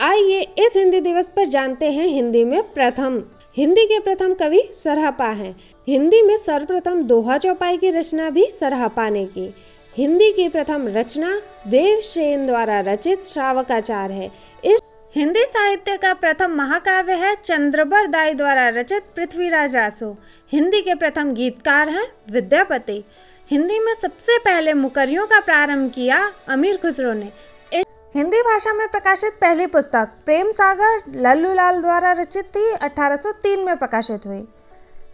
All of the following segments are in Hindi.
आइए इस हिंदी दिवस पर जानते हैं हिंदी में प्रथम। हिंदी के प्रथम कवि सरहपा हैं। हिंदी में सर्वप्रथम दोहा चौपाई की रचना भी सरहपा ने की। हिंदी की प्रथम रचना देवसेन द्वारा रचित श्रावकाचार है। इस हिंदी साहित्य का प्रथम महाकाव्य है चंद्रबर दाई द्वारा रचित पृथ्वीराज रासो। हिंदी के प्रथम गीतकार हैं विद्यापति। हिंदी में सबसे पहले मुकरियों का प्रारंभ किया अमीर खुसरो ने। हिंदी भाषा में प्रकाशित पहली पुस्तक प्रेम सागर लल्लूलाल द्वारा रचित थी, 1803 में प्रकाशित हुई।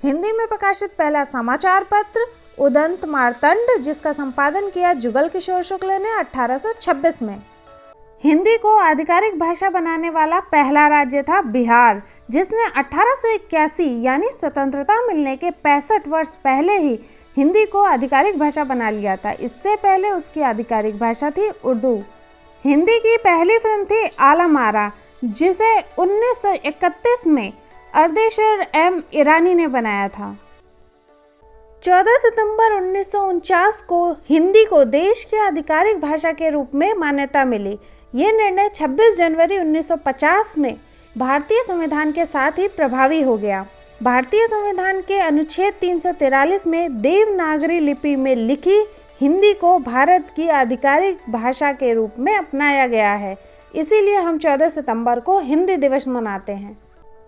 हिंदी में प्रकाशित पहला समाचार पत्र उदंत मार्तंड, जिसका संपादन किया जुगल किशोर शुक्ल ने 1826 में। हिंदी को आधिकारिक भाषा बनाने वाला पहला राज्य था बिहार, जिसने 1881 यानी स्वतंत्रता मिलने के 65 वर्ष पहले ही हिंदी को आधिकारिक भाषा बना लिया था। इससे पहले उसकी आधिकारिक भाषा थी उर्दू। हिंदी की पहली फिल्म थी आलम आरा, जिसे 1931 में अर्देशीर एम ईरानी ने बनाया था। 14 सितंबर 1949 को हिंदी को देश की आधिकारिक भाषा के रूप में मान्यता मिली। ये निर्णय 26 जनवरी 1950 में भारतीय संविधान के साथ ही प्रभावी हो गया। भारतीय संविधान के अनुच्छेद 343 में देवनागरी लिपि में लिखी हिंदी को भारत की आधिकारिक भाषा के रूप में अपनाया गया है। इसीलिए हम 14 सितंबर को हिंदी दिवस मनाते हैं।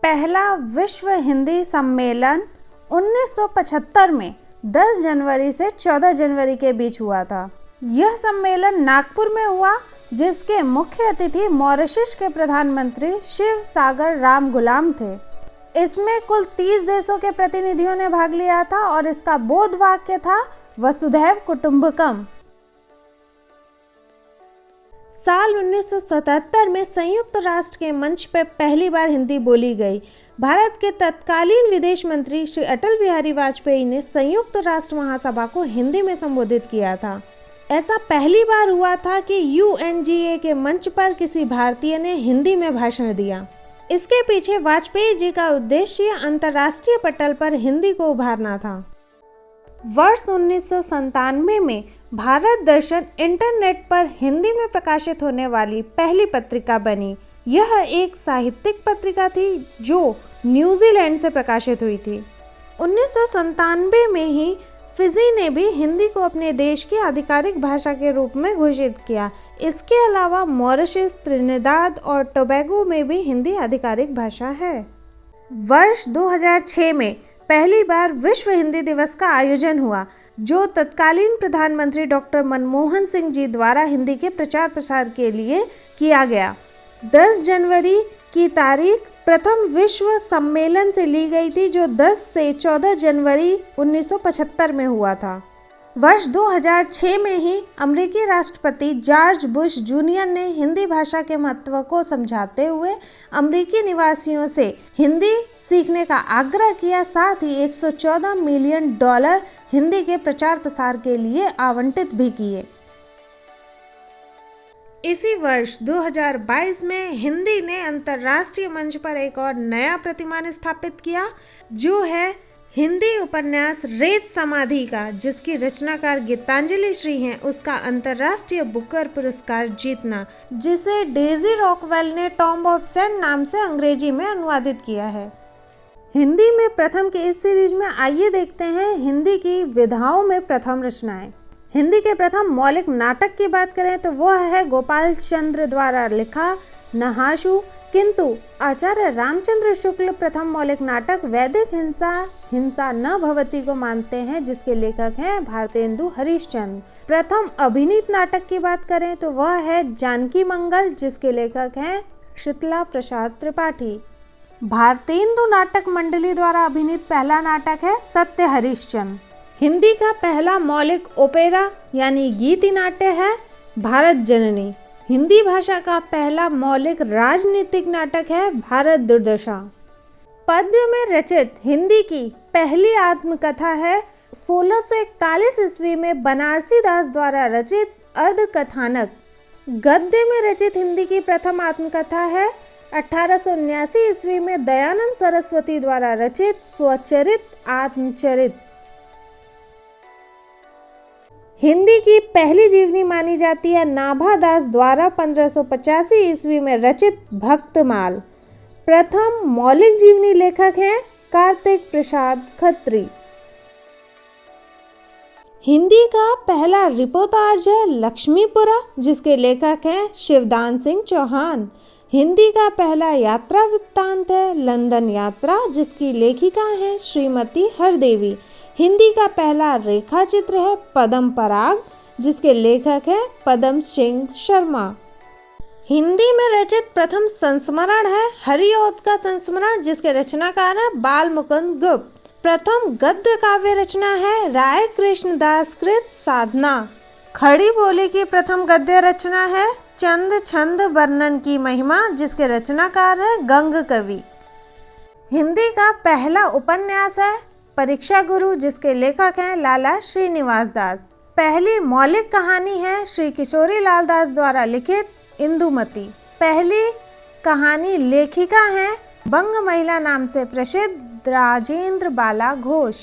पहला विश्व हिंदी सम्मेलन 1975 में 10 जनवरी से 14 जनवरी के बीच हुआ था। यह सम्मेलन नागपुर में हुआ, जिसके मुख्य अतिथि मॉरिशस के प्रधानमंत्री शिव सागर राम गुलाम थे। इसमें कुल 30 देशों के प्रतिनिधियों ने भाग लिया था और इसका बोध वाक्य था वसुधैव कुटुंबकम। साल 1977 में संयुक्त राष्ट्र के मंच पर पहली बार हिंदी बोली गई। भारत के तत्कालीन विदेश मंत्री श्री अटल बिहारी वाजपेयी ने संयुक्त राष्ट्र महासभा को हिंदी में संबोधित किया था। ऐसा पहली बार हुआ था कि UNGA के मंच पर किसी भारतीय ने हिंदी में भाषण दिया। इसके पीछे वाजपेयी जी का उद्देश्य अंतर्राष्ट्रीय पटल पर हिंदी को उभारना था। वर्ष 1997 में भारत दर्शन इंटरनेट पर हिंदी में प्रकाशित होने वाली पहली पत्रिका बनी। यह एक साहित्यिक पत्रिका थी जो न्यूजीलैंड से प्रकाशित हुई थी। 1997 में ही फिजी ने भी हिंदी को अपने देश की आधिकारिक भाषा के रूप में घोषित किया। इसके अलावा मॉरिशस, त्रिनिदाद और टोबैगो में भी हिंदी आधिकारिक भाषा है। वर्ष 2006 में पहली बार विश्व हिंदी दिवस का आयोजन हुआ, जो तत्कालीन प्रधानमंत्री डॉक्टर मनमोहन सिंह जी द्वारा हिंदी के प्रचार प्रसार के लिए किया गया। 10 जनवरी की तारीख प्रथम विश्व सम्मेलन से ली गई थी, जो 10 से 14 जनवरी 1975 में हुआ था। वर्ष 2006 में ही अमेरिकी राष्ट्रपति जॉर्ज बुश जूनियर ने हिंदी भाषा के महत्व को समझाते हुए अमेरिकी निवासियों से हिंदी सीखने का आग्रह किया। साथ ही $114 मिलियन हिंदी के प्रचार प्रसार के लिए आवंटित भी किए। इसी वर्ष 2022 में हिंदी ने अंतर्राष्ट्रीय मंच पर एक और नया प्रतिमान स्थापित किया, जो है हिंदी उपन्यास रेत समाधि का, जिसकी रचनाकार गीतांजलि श्री हैं, उसका अंतर्राष्ट्रीय बुकर पुरस्कार जीतना, जिसे डेजी रॉकवेल ने टॉम्ब ऑफ सेंड नाम से अंग्रेजी में अनुवादित किया है। हिंदी में प्रथम के इस सीरीज में आइए देखते हैं हिंदी की विधाओं में प्रथम रचनाएं। हिंदी के प्रथम मौलिक नाटक की बात करें तो वह है गोपाल चंद्र द्वारा लिखा नहाशु। किंतु आचार्य रामचंद्र शुक्ल प्रथम मौलिक नाटक वैदिक हिंसा न भवती को मानते हैं, जिसके लेखक हैं भारतेंदु हरिश्चंद्र। प्रथम अभिनीत नाटक की बात करें तो वह है जानकी मंगल, जिसके लेखक हैं शीतला प्रसाद त्रिपाठी। भारतेंदु नाटक मंडली द्वारा अभिनीत पहला नाटक है सत्य हरिश्चंद्र। हिंदी का पहला मौलिक ओपेरा यानी गीति नाट्य है भारत जननी। हिंदी भाषा का पहला मौलिक राजनीतिक नाटक है भारत दुर्दशा। पद्य में रचित हिंदी की पहली आत्मकथा है 1641 ईस्वी में बनारसी दास द्वारा रचित अर्धकथानक। गद्य में रचित हिंदी की प्रथम आत्मकथा है 1879 ईस्वी में दयानंद सरस्वती द्वारा रचित स्वचरित आत्मचरित। हिंदी की पहली जीवनी मानी जाती है नाभा दास द्वारा 1585 ईस्वी में रचित भक्तमाल। प्रथम मौलिक जीवनी लेखक हैं कार्तिक प्रसाद खत्री। हिंदी का पहला रिपोर्टाज है लक्ष्मीपुरा, जिसके लेखक हैं शिवदान सिंह चौहान। हिंदी का पहला यात्रा वृत्तांत है लंदन यात्रा, जिसकी लेखिका हैं श्रीमती हरदेवी। हिंदी का पहला रेखा चित्र है पद्म पराग, जिसके लेखक हैं पद्म सिंह शर्मा। हिंदी में रचित प्रथम संस्मरण है हरिऔध का संस्मरण, जिसके रचनाकार हैं बाल मुकुंद गुप्त। प्रथम गद्य काव्य रचना है राय कृष्ण दास कृत साधना। खड़ी बोली की प्रथम गद्य रचना है चंद छंद वर्णन की महिमा, जिसके रचनाकार है गंग कवि। हिंदी का पहला उपन्यास है परीक्षा गुरु, जिसके लेखक हैं लाला श्रीनिवास दास। पहली मौलिक कहानी है श्री किशोरी लाल दास द्वारा लिखित इंदुमती। पहली कहानी लेखिका हैं बंग महिला नाम से प्रसिद्ध राजेंद्र बाला घोष।